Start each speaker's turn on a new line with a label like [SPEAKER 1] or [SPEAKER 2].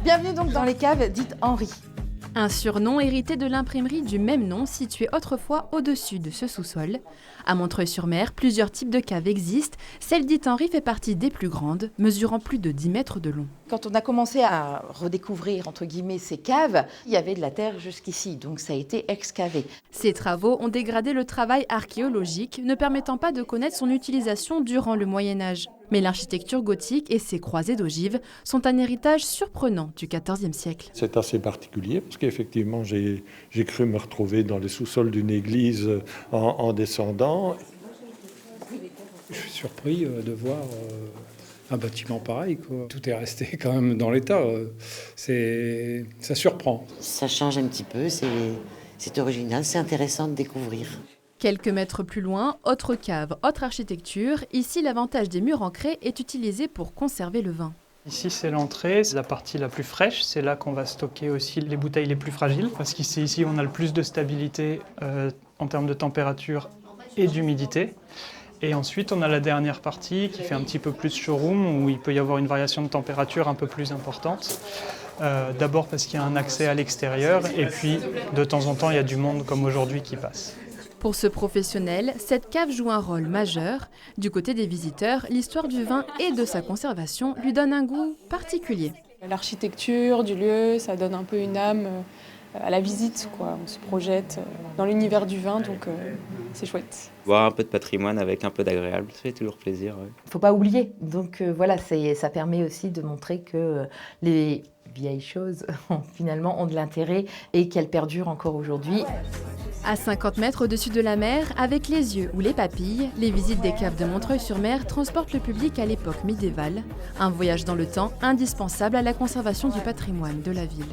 [SPEAKER 1] Bienvenue donc dans les caves dites Henri.
[SPEAKER 2] Un surnom hérité de l'imprimerie du même nom située autrefois au-dessus de ce sous-sol. À Montreuil-sur-Mer, plusieurs types de caves existent. Celle dite Henri fait partie des plus grandes, mesurant plus de 10 mètres de long.
[SPEAKER 1] Quand on a commencé à redécouvrir, entre guillemets, ces caves, il y avait de la terre jusqu'ici, donc ça a été excavé.
[SPEAKER 2] Ces travaux ont dégradé le travail archéologique, ne permettant pas de connaître son utilisation durant le Moyen-Âge. Mais l'architecture gothique et ses croisées d'ogives sont un héritage surprenant du XIVe siècle.
[SPEAKER 3] C'est assez particulier parce qu'effectivement, j'ai cru me retrouver dans les sous-sols d'une église en descendant.
[SPEAKER 4] Je suis surpris de voir un bâtiment pareil, quoi. Tout est resté quand même dans l'état. Ça surprend.
[SPEAKER 5] Ça change un petit peu, c'est original, c'est intéressant de découvrir.
[SPEAKER 2] Quelques mètres plus loin, autre cave, autre architecture. Ici, l'avantage des murs en craie est utilisé pour conserver le vin.
[SPEAKER 6] Ici, c'est l'entrée, c'est la partie la plus fraîche. C'est là qu'on va stocker aussi les bouteilles les plus fragiles. Parce qu'ici, ici, on a le plus de stabilité en termes de température et d'humidité. Et ensuite, on a la dernière partie qui fait un petit peu plus showroom, où il peut y avoir une variation de température un peu plus importante. D'abord parce qu'il y a un accès à l'extérieur, et puis de temps en temps, il y a du monde comme aujourd'hui qui passe.
[SPEAKER 2] Pour ce professionnel, cette cave joue un rôle majeur. Du côté des visiteurs, l'histoire du vin et de sa conservation lui donne un goût particulier.
[SPEAKER 7] L'architecture du lieu, ça donne un peu une âme à la visite, quoi. On se projette dans l'univers du vin, donc c'est chouette.
[SPEAKER 8] Voir un peu de patrimoine avec un peu d'agréable, ça fait toujours plaisir. Ouais.
[SPEAKER 1] Il ne faut pas oublier. Donc voilà, ça permet aussi de montrer que les vieilles choses, finalement, ont de l'intérêt et qu'elles perdurent encore aujourd'hui.
[SPEAKER 2] À 50 mètres au-dessus de la mer, avec les yeux ou les papilles, les visites des caves de Montreuil-sur-Mer transportent le public à l'époque médiévale. Un voyage dans le temps indispensable à la conservation du patrimoine de la ville.